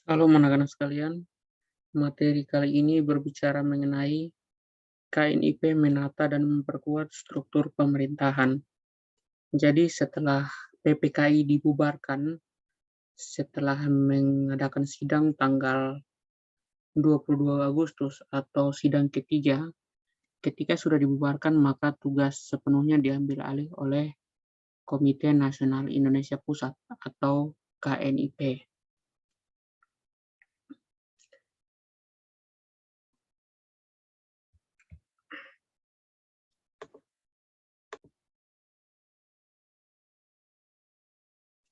Halo anak-anak sekalian, materi kali ini berbicara mengenai KNIP menata dan memperkuat struktur pemerintahan. Jadi setelah PPKI dibubarkan, setelah mengadakan sidang tanggal 22 Agustus atau sidang ketiga, ketika sudah dibubarkan maka tugas sepenuhnya diambil alih oleh Komite Nasional Indonesia Pusat atau KNIP.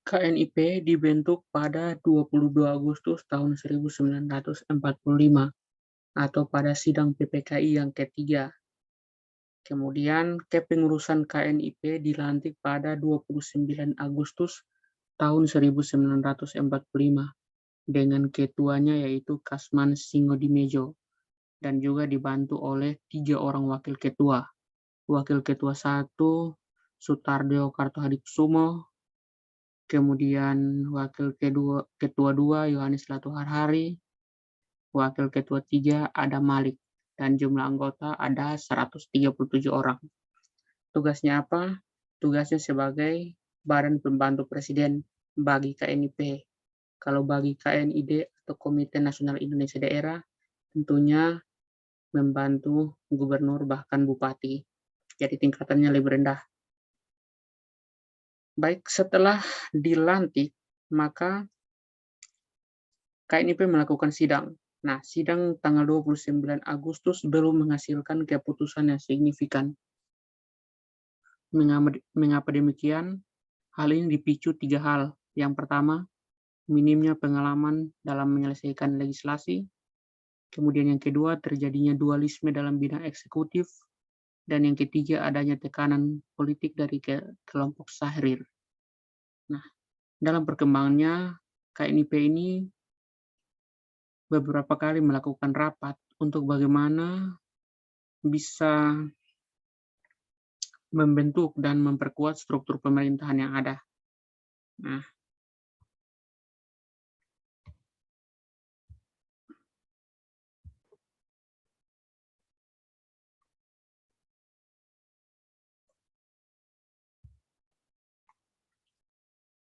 KNIP dibentuk pada 22 Agustus tahun 1945 atau pada sidang PPKI yang ketiga. Kemudian kepengurusan KNIP dilantik pada 29 Agustus tahun 1945 dengan ketuanya yaitu Kasman Singodimejo dan juga dibantu oleh 3 orang wakil ketua. Wakil ketua 1 Sutardio Kartohadikusumo, kemudian wakil ketua 2 Yohanes Latuharhari, wakil ketua 3 Adam Malik, dan jumlah anggota ada 137 orang. Tugasnya apa? Tugasnya sebagai badan pembantu presiden bagi KNIP. Kalau bagi KNID atau Komite Nasional Indonesia Daerah, tentunya membantu gubernur bahkan bupati. Jadi tingkatannya lebih rendah. Baik, setelah dilantik, maka KNIP melakukan sidang. Nah, sidang tanggal 29 Agustus belum menghasilkan keputusan yang signifikan. Mengapa demikian? Hal ini dipicu 3 hal. Yang pertama, minimnya pengalaman dalam menyelesaikan legislasi. Kemudian yang kedua, terjadinya dualisme dalam bidang eksekutif. Dan yang ketiga, adanya tekanan politik dari kelompok Syahrir. Nah, dalam perkembangannya, KNIP ini beberapa kali melakukan rapat untuk bagaimana bisa membentuk dan memperkuat struktur pemerintahan yang ada. Nah,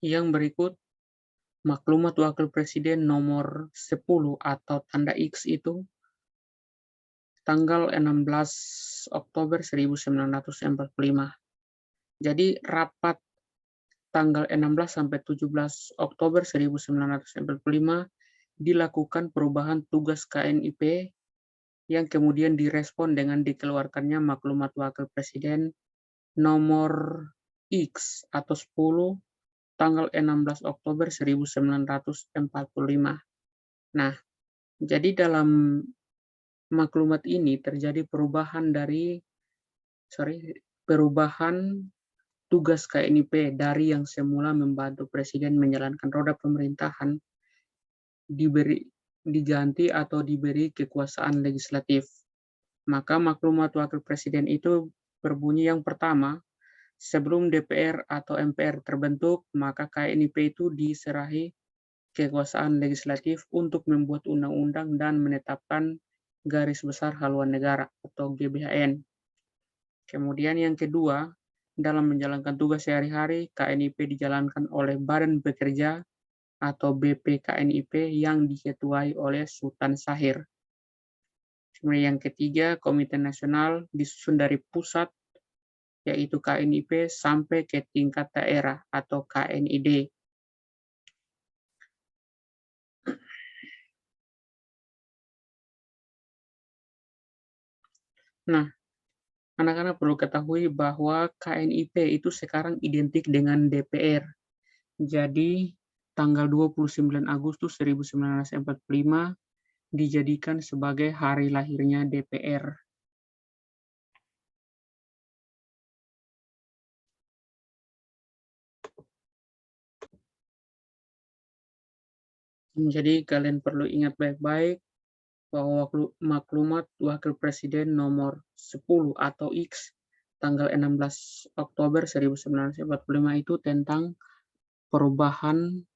yang berikut maklumat Wakil Presiden nomor 10 atau tanda X itu tanggal 16 Oktober 1945. Jadi rapat tanggal 16 sampai 17 Oktober 1945 dilakukan perubahan tugas KNIP yang kemudian direspon dengan dikeluarkannya maklumat Wakil Presiden nomor X atau 10 tanggal 16 Oktober 1945. Nah, jadi dalam maklumat ini terjadi perubahan tugas KNIP dari yang semula membantu Presiden menjalankan roda pemerintahan diganti atau diberi kekuasaan legislatif. Maka maklumat Wakil Presiden itu berbunyi yang pertama, sebelum DPR atau MPR terbentuk, maka KNIP itu diserahi kekuasaan legislatif untuk membuat undang-undang dan menetapkan garis besar haluan negara atau GBHN. Kemudian yang kedua, dalam menjalankan tugas sehari-hari, KNIP dijalankan oleh Badan Pekerja atau BPKNIP yang diketuai oleh Sultan Syahir. Kemudian yang ketiga, Komite Nasional disusun dari pusat, yaitu KNIP, sampai ke tingkat daerah atau KNID. Nah, anak-anak perlu ketahui bahwa KNIP itu sekarang identik dengan DPR. Jadi, tanggal 29 Agustus 1945 dijadikan sebagai hari lahirnya DPR. Jadi kalian perlu ingat baik-baik bahwa maklumat Wakil Presiden nomor 10 atau X tanggal 16 Oktober 1945 itu tentang perubahan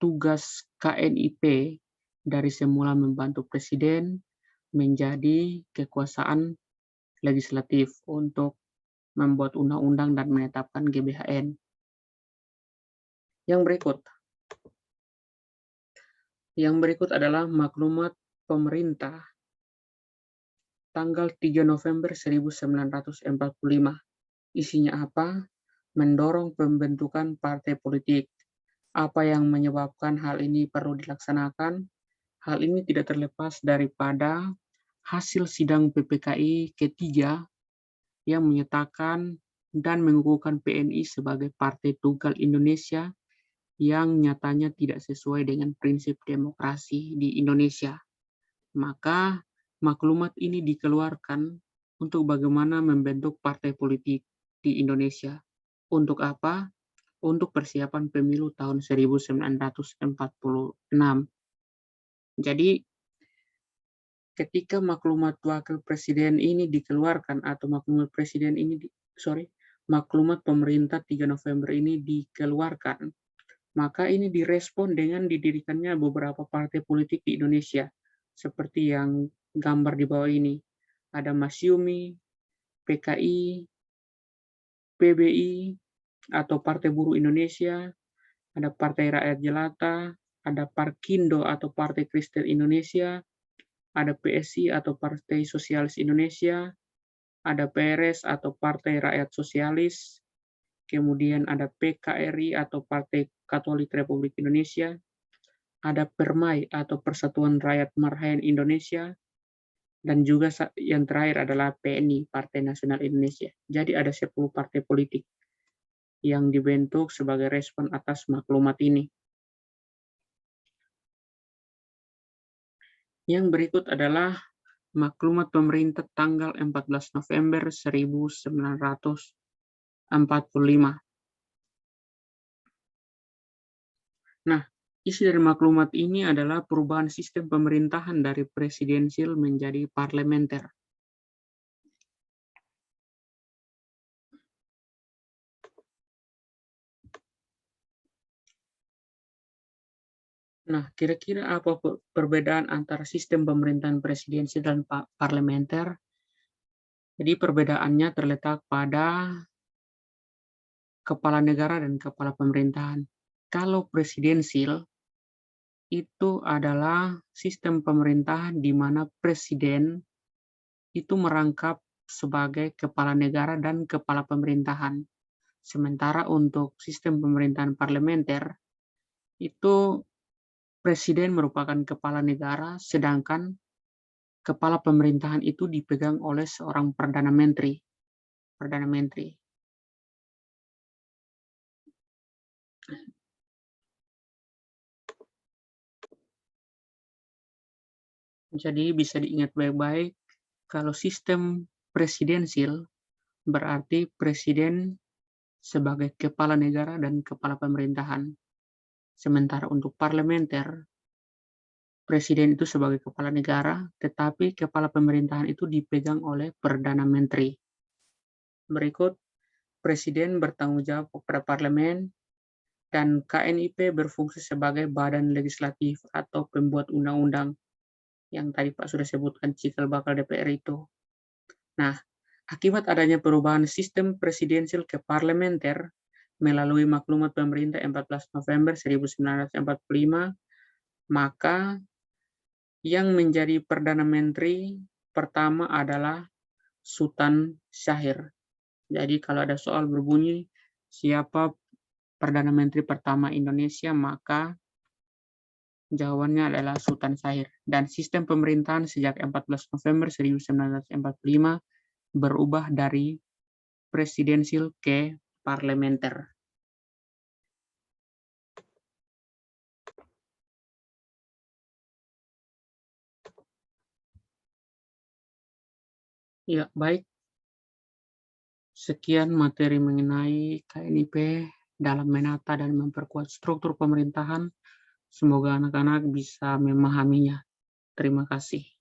tugas KNIP dari semula membantu presiden menjadi kekuasaan legislatif untuk membuat undang-undang dan menetapkan GBHN. Yang berikut adalah maklumat pemerintah tanggal 3 November 1945. Isinya apa? Mendorong pembentukan partai politik. Apa yang menyebabkan hal ini perlu dilaksanakan? Hal ini tidak terlepas daripada hasil sidang PPKI ketiga yang menyatakan dan mengukuhkan PNI sebagai Partai Tunggal Indonesia yang nyatanya tidak sesuai dengan prinsip demokrasi di Indonesia. Maka maklumat ini dikeluarkan untuk bagaimana membentuk partai politik di Indonesia. Untuk apa? Untuk persiapan pemilu tahun 1946. Jadi, ketika maklumat wakil presiden ini dikeluarkan atau maklumat pemerintah 3 November ini dikeluarkan, maka ini direspon dengan didirikannya beberapa partai politik di Indonesia, seperti yang gambar di bawah ini. Ada Masyumi, PKI, PBI, atau Partai Buruh Indonesia, ada Partai Rakyat Jelata, ada Parkindo atau Partai Kristen Indonesia, ada PSI atau Partai Sosialis Indonesia, ada PRS atau Partai Rakyat Sosialis, kemudian ada PKRI atau Partai Katolik Republik Indonesia, ada PERMAI atau Persatuan Rakyat Marhaen Indonesia, dan juga yang terakhir adalah PNI, Partai Nasional Indonesia. Jadi ada 10 partai politik yang dibentuk sebagai respon atas maklumat ini. Yang berikut adalah maklumat pemerintah tanggal 14 November 1945. Nah, isi dari maklumat ini adalah perubahan sistem pemerintahan dari presidensial menjadi parlementer. Nah, kira-kira apa perbedaan antara sistem pemerintahan presidensial dan parlementer? Jadi perbedaannya terletak pada kepala negara dan kepala pemerintahan. Kalau presidensial itu adalah sistem pemerintahan di mana presiden itu merangkap sebagai kepala negara dan kepala pemerintahan. Sementara untuk sistem pemerintahan parlementer, itu presiden merupakan kepala negara, sedangkan kepala pemerintahan itu dipegang oleh seorang Perdana Menteri. Jadi bisa diingat baik-baik, kalau sistem presidensial berarti presiden sebagai kepala negara dan kepala pemerintahan. Sementara untuk parlementer, presiden itu sebagai kepala negara, tetapi kepala pemerintahan itu dipegang oleh Perdana Menteri. Berikut, presiden bertanggung jawab kepada parlemen, dan KNIP berfungsi sebagai badan legislatif atau pembuat undang-undang yang tadi Pak sudah sebutkan cikal bakal DPR itu. Nah, akibat adanya perubahan sistem presidensial ke parlementer melalui maklumat pemerintah 14 November 1945, maka yang menjadi Perdana Menteri pertama adalah Sultan Syahir. Jadi kalau ada soal berbunyi siapa Perdana Menteri pertama Indonesia, maka jawabannya adalah Sultan Syahir. Dan sistem pemerintahan sejak 14 November 1945 berubah dari presidensial ke parlementer. Ya, baik. Sekian materi mengenai KNIP dalam menata dan memperkuat struktur pemerintahan. Semoga anak-anak bisa memahaminya. Terima kasih.